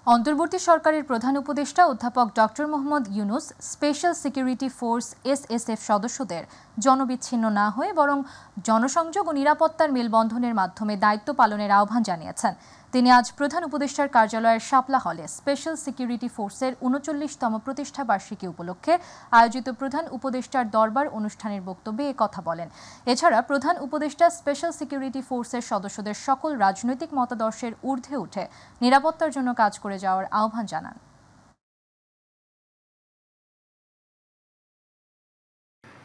অন্তর্বর্তী সরকারের প্রধান উপদেষ্টা অধ্যাপক doctor Mohammad Yunus special security force SSF সদস্যদের জনবিচ্ছিন্ন না হয়ে বরং জনসংযোগ ও নিরাপত্তার মেলবন্ধনের মাধ্যমে দায়িত্ব পালনের আহ্বান জানিয়েছেন। তিনি আজ প্রধান উপদেষ্টার কার্যালয়ের শাপলা হলে স্পেশাল সিকিউরিটি ফোর্সের ৩৯তম প্রতিষ্ঠা বার্ষিকী উপলক্ষে আয়োজিত প্রধান উপদেষ্টার দরবার অনুষ্ঠানের বক্তব্যে একথা বলেন। এছাড়া প্রধান উপদেষ্টা স্পেশাল সিকিউরিটি ফোর্সের সদস্যদের সকল রাজনৈতিক মতাদর্শের ঊর্ধ্বে উঠে নিরাপত্তার জন্য কাজ করে যাওয়ার আহ্বান জানান।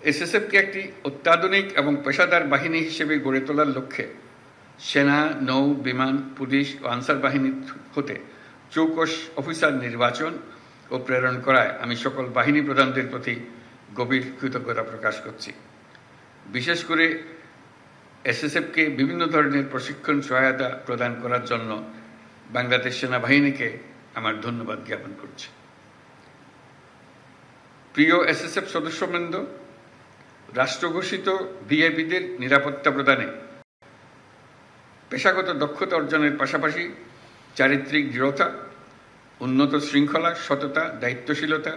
এসএসএফকে একটি অত্যাধুনিক এবং পেশাদার বাহিনী হিসেবে গড়ে তোলার লক্ষ্যে সেনা, নৌ, বিমান, পুলিশ ও আনসার বাহিনী হতে চৌকস অফিসার নির্বাচন ও প্রেরণ করায় আমি সকল বাহিনী প্রধানদের প্রতি গভীর কৃতজ্ঞতা প্রকাশ করছি। বিশেষ করে এসএসএফকে বিভিন্ন ধরনের প্রশিক্ষণ সহায়তা প্রদান করার জন্য বাংলাদেশ সেনাবাহিনীকে আমার ধন্যবাদ জ্ঞাপন করছি। প্রিয় এসএসএফ সদস্যবৃন্দ, রাষ্ট্রঘোষিত ভিআইপিদের নিরাপত্তা প্রদানে পেশাগত দক্ষতা অর্জনের পাশাপাশি চারিত্রিক দৃঢ়তা, উন্নত শৃঙ্খলা, সততা, দায়িত্বশীলতা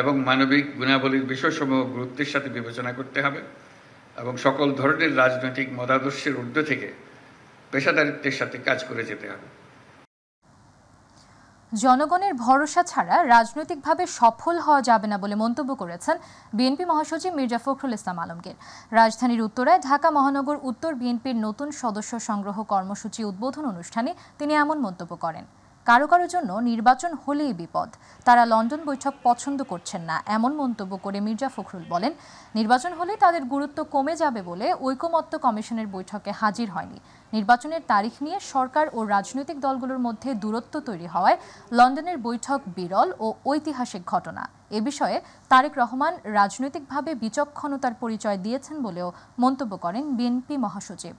এবং মানবিক গুণাবলীর বিষয়সমূহ গুরুত্বের সাথে বিবেচনা করতে হবে এবং সকল ধরনের রাজনৈতিক মতাদর্শের ঊর্ধ্বে থেকে পেশাদারিত্বের সাথে কাজ করে যেতে হবে। জনগণের ভরসা ছাড়া রাজনৈতিকভাবে সফল হওয়া যাবে না বলে মন্তব্য করেছেন বিএনপি মহাসচিব মির্জা ফখরুল ইসলাম আলমগীর। রাজধানীর উত্তরায় ঢাকা মহানগর উত্তর বিএনপির নতুন সদস্য সংগ্রহ কর্মসূচি উদ্বোধন অনুষ্ঠানে তিনি এমন মন্তব্য করেন। কারো কারো জন্য নির্বাচন হলেই বিপদ, তারা লন্ডন বৈঠক পছন্দ করছেন না, এমন মন্তব্য করে মির্জা ফখরুল বলেন, নির্বাচন হলে তাদের গুরুত্ব কমে যাবে বলে ঐকমত্য কমিশনের বৈঠকে হাজির হয়নি। নির্বাচনের তারিখ নিয়ে সরকার ও রাজনৈতিক দলগুলোর মধ্যে দূরত্ব তৈরি হওয়ায় লন্ডনের বৈঠক বিরল ও ঐতিহাসিক ঘটনা। এ বিষয়ে তারেক রহমান রাজনৈতিকভাবে বিচক্ষণতার পরিচয় দিয়েছেন বলেও মন্তব্য করেন বিএনপি মহাসচিব।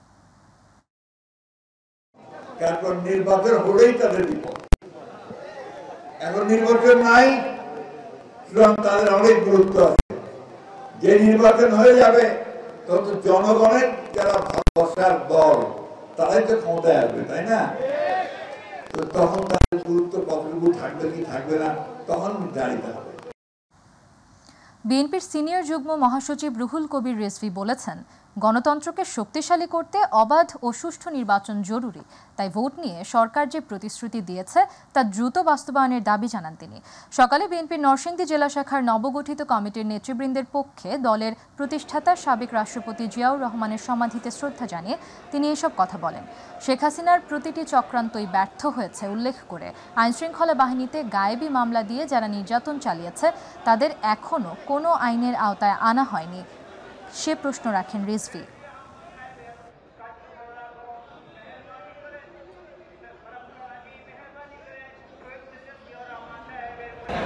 কারণ নির্বাচন হলেই তাদের বিপদ, এখন নির্বাচন নাই, তাদের অনেক গুরুত্ব আছে। যে নির্বাচন হয়ে যাবে তত জনগণের যারা ভালোবাসার দল তারাই তো ক্ষমতায় আসবে, তাই না? তো তখন তাদের গুরুত্ব কতটুকু থাকবে কি থাকবে না তখন নির্ধারিত হবে। বিএনপির সিনিয়র যুগ্ম মহাসচিব রুহুল কবির রিজভী বলেছেন, গণতন্ত্রকে শক্তিশালী করতে অবাধ ও সুষ্ঠু নির্বাচন জরুরি, তাই ভোট নিয়ে সরকার যে প্রতিশ্রুতি দিয়েছে তা দ্রুত বাস্তবায়নের দাবি জানান তিনি। সকালে বিএনপির নরসিংদী জেলা শাখার নবগঠিত কমিটির নেতৃবৃন্দের পক্ষে দলের প্রতিষ্ঠাতা সাবেক রাষ্ট্রপতি জিয়াউর রহমানের সমাধিতে শ্রদ্ধা জানিয়ে তিনি এসব কথা বলেন। শেখ হাসিনার প্রতিটি চক্রান্তই ব্যর্থ হয়েছে উল্লেখ করে আইনশৃঙ্খলা বাহিনীতে গায়েবী মামলা দিয়ে যারা নির্যাতন চালিয়েছে তাদের এখনও কোনো আইনের আওতায় আনা হয়নি সে প্রশ্ন রাখেন রিজভী।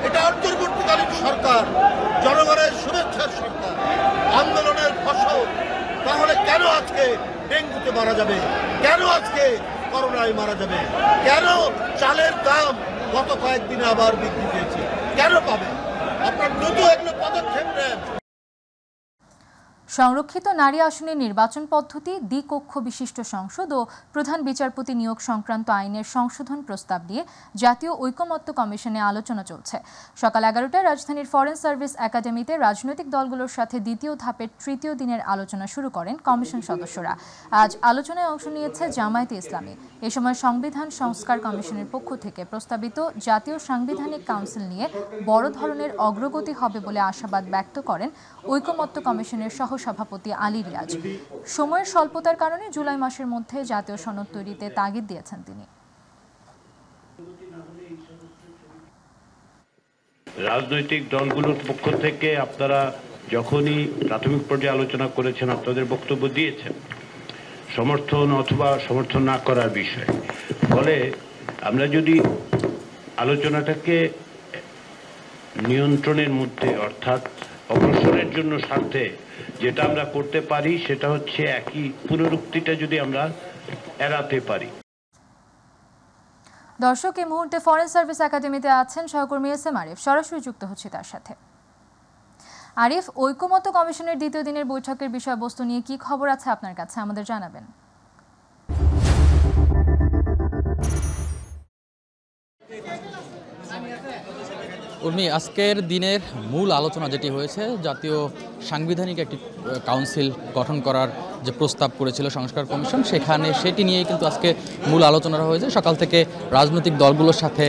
এটা অন্তর্বর্তীকালীন সরকার, জনগণের শুভেচ্ছার সরকার, আন্দোলনের ফসল। তাহলে কেন আজকে ডেঙ্গুতে মারা যাবে? কেন আজকে করোনায় মারা যাবে? কেন চালের দাম গত কয়েকদিনে আবার বৃদ্ধি পেয়েছে? কেন পাবে? আপনার দ্রুত এগুলো পদক্ষেপ নেন। সংরক্ষিত নারী আসনের নির্বাচন পদ্ধতি, দ্বিকক্ষ বিশিষ্ট সংসদ ও প্রধান বিচারপতি নিয়োগ সংক্রান্ত আইনের সংশোধন প্রস্তাব নিয়ে জাতীয় ঐকমত্য কমিশনে আলোচনা চলছে। সকাল 11টায় রাজধানীর ফরেন সার্ভিস একাডেমিতে রাজনৈতিক দলগুলোর সাথে দ্বিতীয় ধাপের তৃতীয় দিনের আলোচনা শুরু করেন কমিশন সদস্যরা। আজ আলোচনায় অংশ নিয়েছে জামায়াতে ইসলামী। এ সময় সংবিধান সংস্কার কমিশনের পক্ষ থেকে প্রস্তাবিত জাতীয় সাংবিধানিক কাউন্সিল নিয়ে বড় ধরনের অগ্রগতি হবে বলে আশাবাদ ব্যক্ত করেন ঐকমত্য কমিশনের সভাপতি আলী রিয়াজ। সময়ের স্বল্পতার কারণে জুলাই মাসের মধ্যে জাতীয় সনদ তৈরিতে তাগিদ দিয়েছেন তিনি। রাজনৈতিক দলগুলোর পক্ষ থেকে আপনারা যখনই প্রাথমিক পর্যায়ে আলোচনা করেছেন, আপনাদের বক্তব্য দিয়েছেন সমর্থন অথবা সমর্থন না করার বিষয়ে। ফলে আমরা যদি আলোচনাটাকে নিয়ন্ত্রণের মধ্যে, অর্থাৎ অগ্রসরের জন্য স্বার্থে যেটা আমরা করতে পারি সেটা হচ্ছে একই পুনরুক্তিটা যদি আমরা এড়াতে পারি। দর্শক, এই মুহূর্তে ফরেন সার্ভিস একাডেমিতে আছেন সহকর্মী এস এম আরিফ, সরাসরি যুক্ত হচ্ছে তার সাথে। আরিফ, ঐকমত্য কমিশনের দ্বিতীয় দিনের বৈঠকের বিষয়বস্তু নিয়ে কি খবর আছে আপনার কাছে, আমাদের জানাবেন। উর্মি, আজকের দিনের মূল আলোচনা যেটি হয়েছে, জাতীয় সাংবিধানিক একটি কাউন্সিল গঠন করার যে প্রস্তাব করেছিল সংস্কার কমিশন, সেটি নিয়েই কিন্তু আজকে মূল আলোচনাটা হয়েছে। সকাল থেকে রাজনৈতিক দলগুলোর সাথে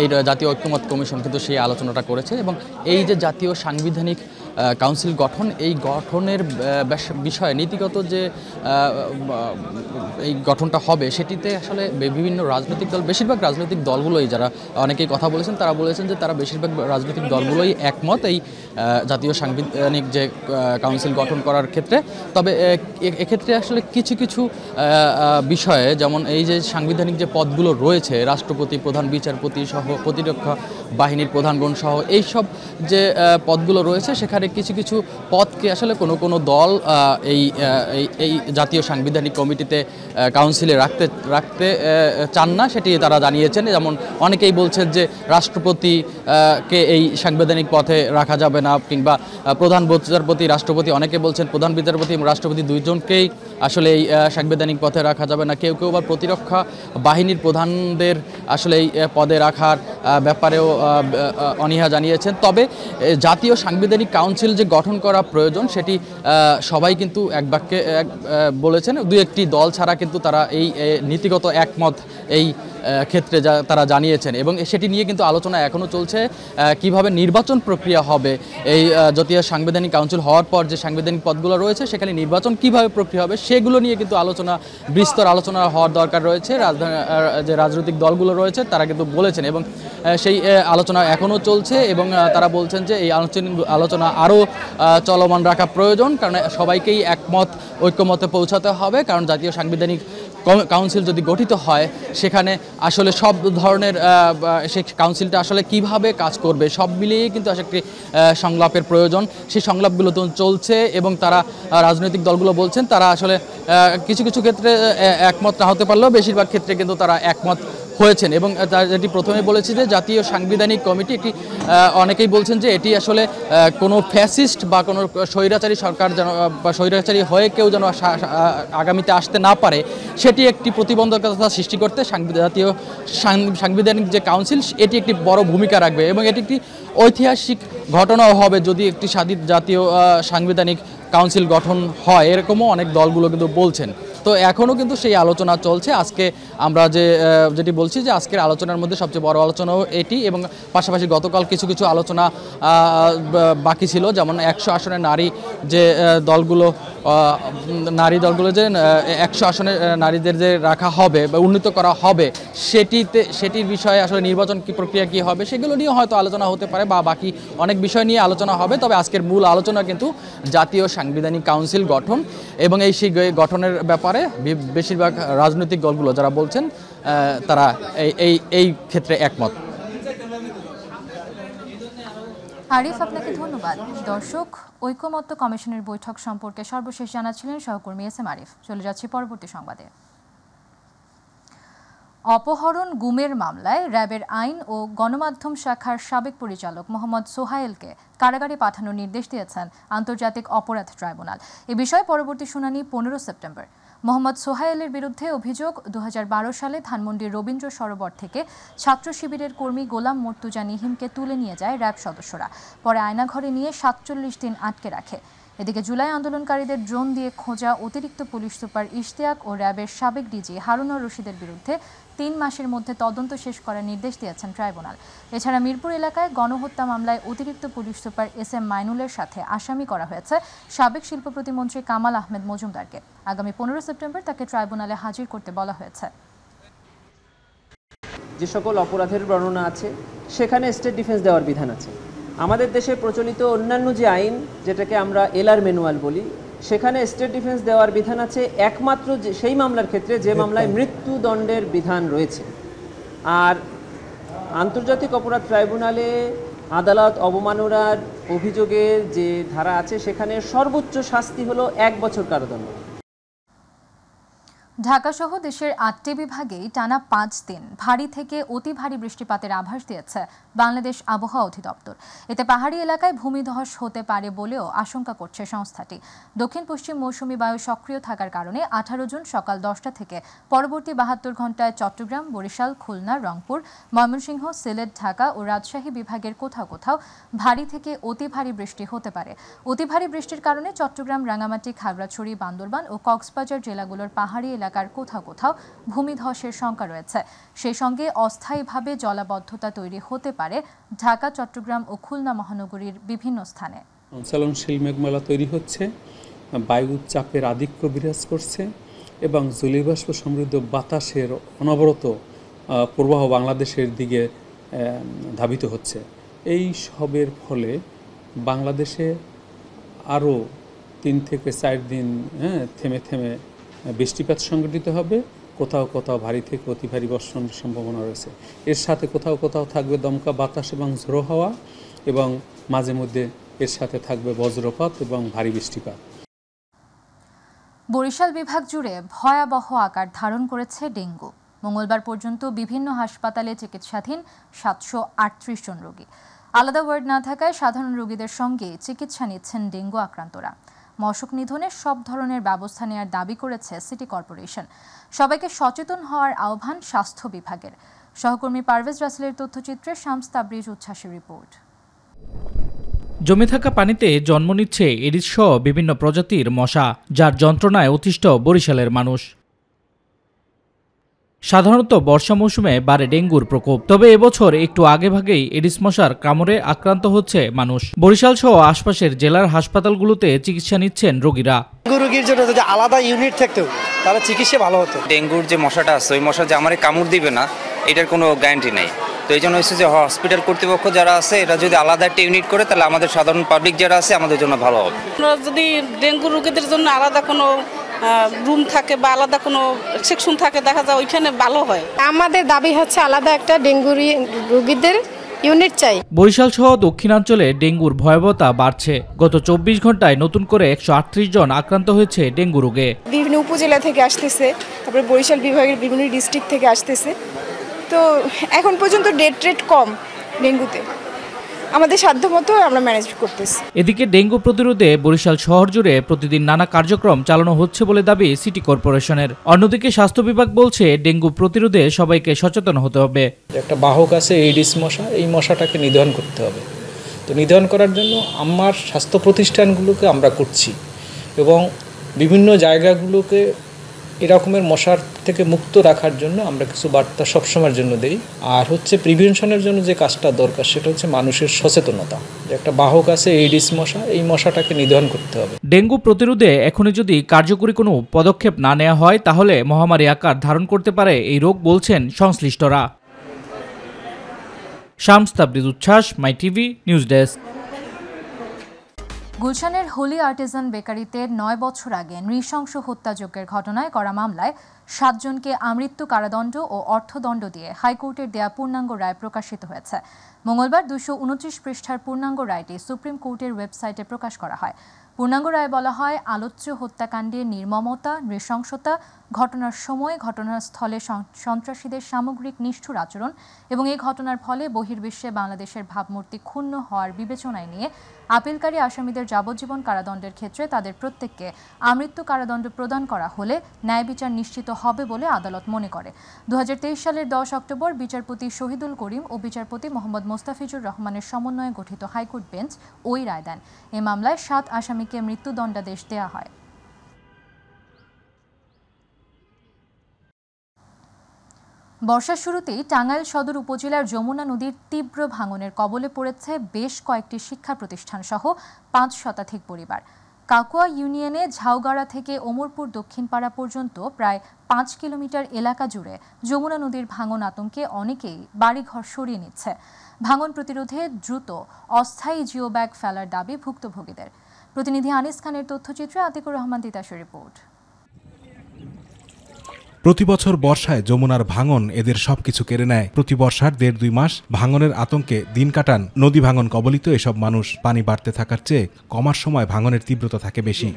এই জাতীয় ঐক্যমত কমিশন কিন্তু সেই আলোচনাটা করেছে এবং এই যে জাতীয় সাংবিধানিক কাউন্সিল গঠন, এই গঠনের বিষয়ে নীতিগত যে এই গঠনটা হবে সেটিতে আসলে বিভিন্ন রাজনৈতিক দল, বেশিরভাগ রাজনৈতিক দলগুলোই, যারা অনেকেই কথা বলেছেন তারা বলেছেন যে তারা বেশিরভাগ রাজনৈতিক দলগুলোই একমত এই জাতীয় সাংবিধানিক যে কাউন্সিল গঠন করার ক্ষেত্রে। তবে এক্ষেত্রে আসলে কিছু কিছু বিষয়ে, যেমন এই যে সাংবিধানিক যে পদগুলো রয়েছে, রাষ্ট্রপতি, প্রধান বিচারপতি সহ প্রতিরক্ষা বাহিনীর প্রধানগণ সহ এইসব যে পদগুলো রয়েছে, সেখানে কিছু কিছু পদকে আসলে কোনো দল এই জাতীয় সাংবিধানিক কমিটিতে কাউন্সিলে রাখতে চান না, সেটি তারা জানিয়েছেন। যেমন অনেকেই বলছেন যে রাষ্ট্রপতিকে এই সাংবিধানিক পথে রাখা যাবে না, কিংবা প্রধান বিচারপতি, রাষ্ট্রপতি, অনেকে বলছেন প্রধান বিচারপতি এবং রাষ্ট্রপতি দুইজনকেই আসলে এই সাংবিধানিক পথে রাখা যাবে না। কেউ কেউ আবার প্রতিরক্ষা বাহিনীর প্রধানদের আসলে এই পদে রাখার ব্যাপারেও অনীহা জানিয়েছেন। তবে জাতীয় সাংবিধানিক কাউন্সিল যে গঠন করা প্রয়োজন সেটি সবাই কিন্তু এক বাক্যে বলেছেন, দুই একটি দল ছাড়া কিন্তু তারা এই নীতিগত একমত এই ক্ষেত্রে তারা জানিয়েছেন এবং সেটি নিয়ে কিন্তু আলোচনা এখনও চলছে। কিভাবে নির্বাচন প্রক্রিয়া হবে, এই জাতীয় সাংবিধানিক কাউন্সিল হওয়ার পর যে সাংবিধানিক পদগুলো রয়েছে সেখানে নির্বাচন কিভাবে প্রক্রিয়া হবে সেগুলো নিয়ে কিন্তু বিস্তর আলোচনা হওয়ার দরকার রয়েছে। যে রাজনৈতিক দলগুলো রয়েছে তারা কিন্তু বলেছেন এবং সেই আলোচনা এখনও চলছে এবং তারা বলছেন যে এই আলোচনা আরও চলমান রাখা প্রয়োজন, কারণ সবাইকেই ঐক্যমতে পৌঁছাতে হবে। কারণ জাতীয় সাংবিধানিক কাউন্সিল যদি গঠিত হয় সেখানে আসলে সব ধরনের সেই কাউন্সিলটা আসলে কিভাবে কাজ করবে সব মিলিয়ে কিন্তু একটি সংলাপের প্রয়োজন। সেই সংলাপগুলো তো চলছে এবং তারা রাজনৈতিক দলগুলো বলছেন তারা আসলে কিছু কিছু ক্ষেত্রে একমত না হতে পারলেও বেশিরভাগ ক্ষেত্রে কিন্তু তারা একমত হয়েছেন। এবং যেটি প্রথমে বলেছি যে জাতীয় সাংবিধানিক কমিটি একটি, অনেকেই বলছেন যে এটি আসলে কোনো ফ্যাসিস্ট বা কোনো স্বৈরাচারী সরকার যেন বা স্বৈরাচারী হয়ে কেউ যেন আগামীতে আসতে না পারে, সেটি একটি প্রতিবন্ধকতা সৃষ্টি করতে জাতীয় সাংবিধানিক যে কাউন্সিল এটি একটি বড় ভূমিকা রাখবে এবং এটি একটি ঐতিহাসিক ঘটনাও হবে যদি একটি স্বাধীন জাতীয় সাংবিধানিক কাউন্সিল গঠন হয়, এরকমও অনেক দলগুলো কিন্তু বলছেন। তো এখনও কিন্তু সেই আলোচনা চলছে। আজকে আমরা যেটি বলছি যে আজকের আলোচনার মধ্যে সবচেয়ে বড় আলোচনাও এটি এবং পাশাপাশি গতকাল কিছু কিছু আলোচনা বাকি ছিল, যেমন 100 আসনের নারী দলগুলো যে 100 আসনে নারীদের যে রাখা হবে বা উন্নীত করা হবে সেটির বিষয়ে আসলে নির্বাচন প্রক্রিয়া কী হবে সেগুলো নিয়ে হয়তো আলোচনা হতে পারে বা বাকি অনেক বিষয় নিয়ে আলোচনা হবে। তবে আজকের মূল আলোচনা কিন্তু জাতীয় সাংবিধানিক কাউন্সিল গঠন এবং এই গঠনের ব্যাপারে বেশিরভাগ রাজনৈতিক দলগুলো যারা বলছেন তারা এই ক্ষেত্রে একমত। আরিফ, আপনাকে ধন্যবাদ। দর্শক, ঐকমত্য কমিশনের বৈঠক সম্পর্কে সর্বশেষ জানাচ্ছিলেন সহকর্মী এস.এম. আরিফ। চলে যাচ্ছি পরবর্তী সংবাদে। অপহরণ গুমের মামলায় র্যাবের আইন ও গণমাধ্যম শাখার সাবেক পরিচালক মোহাম্মদ সোহায়েলকে কারাগারে পাঠানোর নির্দেশ দিয়েছেন আন্তর্জাতিক অপরাধ ট্রাইব্যুনাল। এ বিষয়ে পরবর্তী শুনানি 15 সেপ্টেম্বর। মোহাম্মদ সোহায়েলের বিরুদ্ধে অভিযোগ, 2012 সালে ধানমন্ডির রবীন্দ্র সরোবর থেকে ছাত্র শিবিরের কর্মী গোলাম মর্তুজা নিহিমকে তুলে নিয়ে যায় র্যাব সদস্যরা। পরে আয়নাঘরে নিয়ে 47 দিন আটকে রাখে। এদিকে জুলাই আন্দোলনকারীদের ড্রোন দিয়ে খোঁজা অতিরিক্ত পুলিশ সুপার ইশতিয়াক ও র্যাবের সাবেক ডিজি হারুনুর রশিদের বিরুদ্ধে 3 মাসের মধ্যে তদন্ত শেষ করার নির্দেশ দিয়েছেন ট্রাইব্যুনাল। এছাড়া মিরপুর এলাকায় গণহত্যা মামলায় অতিরিক্ত পুলিশ সুপার এস.এম. মাইনুলের সাথে আসামি করা হয়েছে সাবেক শিল্প প্রতিমন্ত্রী কামাল আহমেদ মজুমদারকে। আগামী 15 সেপ্টেম্বর তাকে ট্রাইব্যুনালে হাজির করতে বলা হয়েছে। যে সকল অপরাধের বর্ণনা আছে সেখানে স্টেট ডিফেন্স দেওয়ার বিধান আছে। আমাদের দেশে প্রচলিত অন্যান্য যে আইন, যেটাকে আমরা এলআর ম্যানুয়াল বলি, সেখানে স্টেট ডিফেন্স দেওয়ার বিধান আছে একমাত্র সেই মামলার ক্ষেত্রে যে মামলায় মৃত্যুদণ্ডের বিধান রয়েছে। আর আন্তর্জাতিক অপরাধ ট্রাইব্যুনালে আদালত অবমাননার অভিযোগের যে ধারা আছে সেখানে সর্বোচ্চ শাস্তি হলো 1 বছর কারাদণ্ড। ঢাকাসহ দেশের ৮টি বিভাগেই টানা ৫ দিন ভারী থেকে অতি ভারী বৃষ্টিপাতের আভাস দিয়েছে বাংলাদেশ আবহাওয়া অধিদপ্তর। এতে পাহাড়ি এলাকায় ভূমিধস হতে পারে বলেও আশঙ্কা করছে সংস্থাটি। দক্ষিণ পশ্চিম মৌসুমী বায়ু সক্রিয় থাকার কারণে ১৮ জুন সকাল ১০টা থেকে পরবর্তী ৭২ ঘণ্টায় চট্টগ্রাম, বরিশাল, খুলনা, রংপুর, ময়মনসিংহ, সিলেট, ঢাকা ও রাজশাহী বিভাগের কোথাও কোথাও ভারী থেকে অতি ভারী বৃষ্টি হতে পারে। অতি ভারী বৃষ্টির কারণে চট্টগ্রাম, রাঙামাটি, খাগড়াছড়ি, বান্দরবান ও কক্সবাজার জেলাগুলোর পাহাড়ি এলাকার কোথাও কোথাও ভূমিধসের শঙ্কা রয়েছে। সেই সঙ্গে অস্থায়ীভাবে জলাবদ্ধতা তৈরি হতে পারে ঢাকা, চট্টগ্রাম ও খুলনা মহানগরীর বিভিন্ন স্থানে। চলনশীল মেঘমালা তৈরি হচ্ছে, বায়ু চাপের আধিক্য বিরাজ করছে এবং জলীয়বাষ্প সমৃদ্ধ বাতাসের অনবরত প্রবাহ বাংলাদেশের দিকে ধাবিত হচ্ছে। এই সবের ফলে বাংলাদেশে আরও ৩ থেকে ৪ দিন থেমে থেমে বৃষ্টিপাত সংঘটিত হবে। কোথাও কোথাও ভারী থেকে অতি ভারী বর্ষণের সম্ভাবনা রয়েছে। এর সাথে কোথাও কোথাও থাকবে দমকা বাতাস এবং ঝোড়ো হাওয়া এবং মাঝে মধ্যে এর সাথে থাকবে বজ্রপাত এবং ভারী বৃষ্টিপাত। বরিশাল বিভাগ জুড়ে ভয়াবহ আকার ধারণ করেছে ডেঙ্গু। মঙ্গলবার পর্যন্ত বিভিন্ন হাসপাতালে চিকিৎসাধীন ৭৩৮ জন রোগী। আলাদা ওয়ার্ড না থাকায় সাধারণ রোগীদের সঙ্গে চিকিৎসা নিচ্ছেন ডেঙ্গু আক্রান্তরা। মশক নিধনের সব ধরনের ব্যবস্থা নেওয়ার দাবি করেছে সিটি কর্পোরেশন। সবাইকে সচেতন হওয়ার আহ্বান স্বাস্থ্য বিভাগের। সহকর্মী পারভেজ রাসেলের তথ্যচিত্রে শামস তাবরিজ উচ্ছ্বাসের রিপোর্ট। জমে থাকা পানিতে জন্ম নিচ্ছে এডিস সহ বিভিন্ন প্রজাতির মশা, যার যন্ত্রণায় অতিষ্ঠ বরিশালের মানুষ। সাধারণত বর্ষা মৌসুমে বাড়ে ডেঙ্গুর প্রকোপ, তবে এবছর একটু আগেভাগেই এডিস মশার কামড়ে আক্রান্ত হচ্ছে মানুষ। বরিশাল সহ আশপাশের জেলার হাসপাতালগুলোতে চিকিৎসা নিচ্ছেন রোগীরা। ডেঙ্গু রোগীর জন্য যদি আলাদা ইউনিট থাকতো তাহলে চিকিৎসা ভালো হতো। ডেঙ্গুর যে মশাটা আছে ওই মশা যে আমারে কামড় দিবে না এটার কোনো গ্যারান্টি নেই। তো এই জন্য হচ্ছে যে হসপিটাল কর্তৃপক্ষ যারা আছে এটা যদি আলাদা একটা ইউনিট করে তাহলে আমাদের সাধারণ পাবলিক যারা আছে আমাদের জন্য ভালো হবে। যদি ডেঙ্গু রোগীদের জন্য আলাদা কোনো রুম থাকে বা আলাদা কোনো সেকশন থাকে দেখা যায় ওইখানে ভালো হয়। আমাদের দাবি হচ্ছে আলাদা একটা ডেঙ্গু রোগীদের ইউনিট চাই। বরিশাল সহ দক্ষিণাঞ্চলে ডেঙ্গুর ভয়াবহতা বাড়ছে। গত ২৪ ঘন্টায় নতুন করে ১৩৮ জন আক্রান্ত হয়েছে ডেঙ্গু রোগে। বিভিন্ন উপজেলা থেকে আসতেছে, তারপরে বরিশাল বিভাগের বিভিন্ন ডিস্ট্রিক্ট থেকে আসতেছে। তো এখন পর্যন্ত ডেথ রেট কম ডেঙ্গুতে, আমাদের সাধ্যমতো আমরা ম্যানেজ করতেছি। এদিকে ডেঙ্গু প্রতিরোধে বরিশাল শহর জুড়ে প্রতিদিন নানা কার্যক্রম চালানো হচ্ছে বলে দাবি সিটি কর্পোরেশনের। অন্যদিকে স্বাস্থ্য বিভাগ বলছে ডেঙ্গু প্রতিরোধে সবাইকে সচেতন হতে হবে। একটা বাহক আছে এডিস মশা, এই মশাটাকে নিধন করতে হবে। তো নিধন করার জন্য আমার স্বাস্থ্য প্রতিষ্ঠানগুলোকে আমরা করছি এবং বিভিন্ন জায়গাগুলোকে এরকমের মশার থেকে মুক্ত রাখার জন্য আমরা কিছু বার্তা সবসময়ের জন্য দেই। আর হচ্ছে প্রিভেনশনের জন্য যে কাজটা দরকার সেটা হচ্ছে মানুষের সচেতনতা, যে একটা বাহক আছে এডিস মশা, এই মশাটাকে নিধন করতে হবে। ডেঙ্গু প্রতিরোধে এখনই যদি কার্যকরী কোনো পদক্ষেপ না নেওয়া হয় তাহলে মহামারী আকার ধারণ করতে পারে এই রোগ বলছেন সংশ্লিষ্টরা। শামস তাবরিজ উচ্ছ্বাস, মাই টিভি নিউজ ডেস্ক। গুলশানের হোলি আর্টিজান বেকারিতে ৯ বছর আগে নৃশংস হত্যাযজ্ঞের ঘটনায় করা মামলায় ৭ জনকে আমৃত্যু কারাদণ্ড ও অর্থদণ্ড দিয়ে হাইকোর্টের দেয়া পূর্ণাঙ্গ রায় প্রকাশিত হয়েছে। মঙ্গলবার ২২৯ পৃষ্ঠার পূর্ণাঙ্গ রায়টি সুপ্রিম কোর্টের ওয়েবসাইটে প্রকাশ করা হয়। পূর্ণাঙ্গ রায়ে বলা হয়, আলোচ্য হত্যাকাণ্ডের নির্মমতা, নৃশংসতা, ঘটনার সময় ঘটনাস্থলে সন্ত্রাসীদের সামগ্রিক নিষ্ঠুর আচরণ এবং এই ঘটনার ফলে বহির্বিশ্বে বাংলাদেশের ভাবমূর্তি ক্ষুণ্ণ হওয়ার বিবেচনায় নিয়ে আপিলকারী আসামিদের যাবজ্জীবন কারাদণ্ডের ক্ষেত্রে তাদের প্রত্যেককে আমৃত্যু কারাদণ্ড প্রদান করা হলে ন্যায় বিচার নিশ্চিত হবে বলে আদালত মনে করে। ২০২৩ সালের ১০ অক্টোবর বিচারপতি শহীদুল করিম ও বিচারপতি মোহাম্মদ মোস্তাফিজুর রহমানের সমন্বয়ে গঠিত হাইকোর্ট বেঞ্চ ওই রায় দেন। এই মামলায় ৭ আসামিকে মৃত্যুদণ্ডাদেশ দেওয়া হয়। বর্ষার শুরুতেই টাঙ্গাইল সদর উপজেলার যমুনা নদীর তীব্র ভাঙনের কবলে পড়েছে বেশ কয়েকটি শিক্ষা প্রতিষ্ঠান সহ ৫ শতাধিক পরিবার। কাকুয়া ইউনিয়নে ঝাউগাড়া থেকে ওমরপুর দক্ষিণপাড়া পর্যন্ত প্রায় ৫ কিলোমিটার এলাকা জুড়ে যমুনা নদীর ভাঙন আতঙ্কে অনেকেই বাড়িঘর সরিয়ে নিচ্ছে। ভাঙন প্রতিরোধে দ্রুত অস্থায়ী জিও ব্যাগ ফেলার দাবি ভুক্তভোগীদের। প্রতিনিধি আনিস খানের তথ্যচিত্রে আতিকুর রহমান তিতাসের রিপোর্ট। প্রতি বছর বর্ষায় যমুনার ভাঙন এদের সবকিছু কেড়ে নেয়। প্রতি বর্ষার ১.৫-২ মাস ভাঙনের আতঙ্কে দিন কাটান নদী ভাঙন কবলিত এসব মানুষ। পানি বাড়তে থাকার চেয়ে কমার সময় ভাঙনের তীব্রতা থাকে বেশি।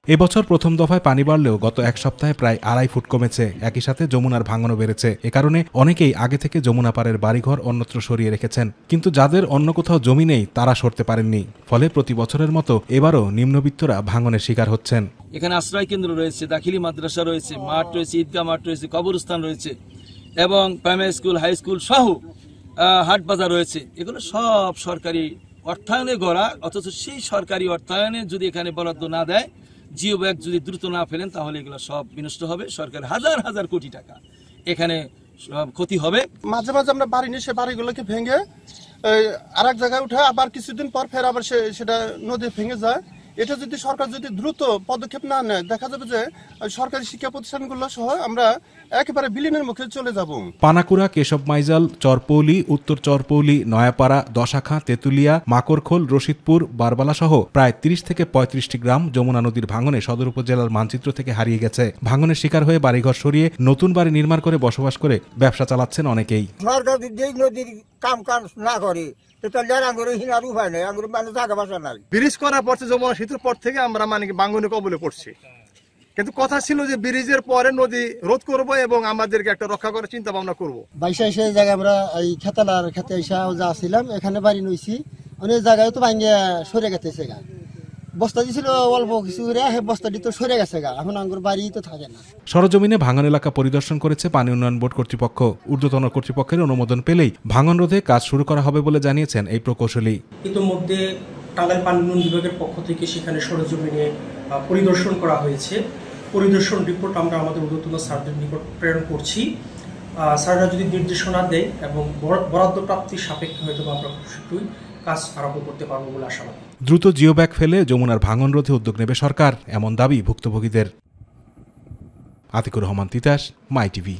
এবছর প্রথম দফায় পানি বাড়লেও গত এক সপ্তাহে প্রায় 2.5 ফুট কমেছে। একই সাথে যমুনার ভাঙনও বেড়েছে। এ কারণে অনেকেই আগে থেকে যমুনা পাড়ের বাড়িঘর অন্যত্র সরিয়ে রেখেছেন, কিন্তু যাদের অন্য কোথাও জমি নেই তারা সরতে পারেননি। ফলে প্রতি বছরের মতো এবারও নিম্নবিত্তরা ভাঙনের শিকার হচ্ছেন। এখানে আশ্রয় কেন্দ্র রয়েছে, দাখিলি মাদ্রাসা রয়েছে, মাঠ রয়েছে, ঈদগাহ মাঠ রয়েছে, কবরস্থান রয়েছে এবং প্রাইমারি স্কুল, হাই স্কুল সহ হাট বাজার রয়েছে। এগুলো সব সরকারি অর্থায়নে গড়া, অথচ সেই সরকারি অর্থায়নে যদি এখানে বরাদ্দ না দেয়, জিও ব্যাগ যদি দ্রুত না ফেলেন, তাহলে এগুলো সব বিনষ্ট হবে। সরকার হাজার হাজার কোটি টাকা এখানে সব ক্ষতি হবে। মাঝে মাঝে আমরা বাড়ি নিয়ে সে বাড়িগুলোকে ভেঙে আর এক জায়গায় উঠে আবার কিছুদিন পর ফের আবার সেটা নদী ভেঙে যায়। এটা যদি সরকার যদি দ্রুত পদক্ষেপ না নেয়, দেখা যাবে যে সরকারি শিক্ষা প্রতিষ্ঠানগুলো সহ আমরা একেবারে বিলীনের মুখে চলে যাব। পানাকুড়া, কেশব মাইজাল, চরপৌলি, উত্তর চরপৌলি, নয়াপাড়া, দশাখা, তেতুলিয়া, মাকড়খোল, রশিদপুর, বারবালা সহ প্রায় 30 থেকে 35টি গ্রাম যমুনা নদীর ভাঙনে সদর উপজেলার মানচিত্র থেকে হারিয়ে গেছে। ভাঙনের শিকার হয়ে বাড়িঘর সরিয়ে নতুন বাড়ি নির্মাণ করে বসবাস করে ব্যবসা চালাচ্ছেন অনেকেই। সরকার যেই নদীর কাম না করে ব্রিজ করার পর যমুনা সেতুর পর থেকে আমরা মানে ভাঙনে কবলে পড়ছি, কিন্তু কথা ছিল যে ব্রিজের পরে নদী রোধ করব এবং আমাদেরকে একটা রক্ষা করার চিন্তা ভাবনা করবো। 22 জায়গায় আমরা এই খেতালার খেতে যা ছিলাম, এখানে বাড়ি নইছি, অনেক জায়গায় তো ভাঙে সরে গেছে গা। বস্তা দিছিল অল্প কিছু, বস্তাটি তো সরে গেছে গা, এখন আঙ্গুর বাড়ি তো থাকে না। সরজমিনে ভাঙন এলাকা পরিদর্শন করেছে পানি উন্নয়ন বোর্ড কর্তৃপক্ষ। ঊর্ধ্বতন কর্তৃপক্ষের অনুমোদন পেলেই ভাঙন রোধে কাজ শুরু করা হবে বলে জানিয়েছেন এই প্রকৌশলী। ইতিমধ্যে টাঙ্গাইল পানি উন্নয়ন বিভাগের পক্ষ থেকে সেখানে সরজমিনে পরিদর্শন করা হয়েছে। পরিদর্শন রিপোর্ট আমরা আমাদের ঊর্ধ্বতন স্যারদের নিকট প্রেরণ করছি। স্যাররা যদি নির্দেশনা দেয় এবং বরাদ্দ প্রাপ্তির সাপেক্ষে হয়তো আমরা খুব শীঘ্রই কাজ আরম্ভ করতে পারবো বলে আশাবাদী। দ্রুত জিও ব্যাগ ফেলে যমুনার ভাঙন রোধে উদ্যোগ নেবে সরকার, এমন দাবি ভুক্তভোগীদের। আতিকুর রহমান তিতাস, মাই টিভি।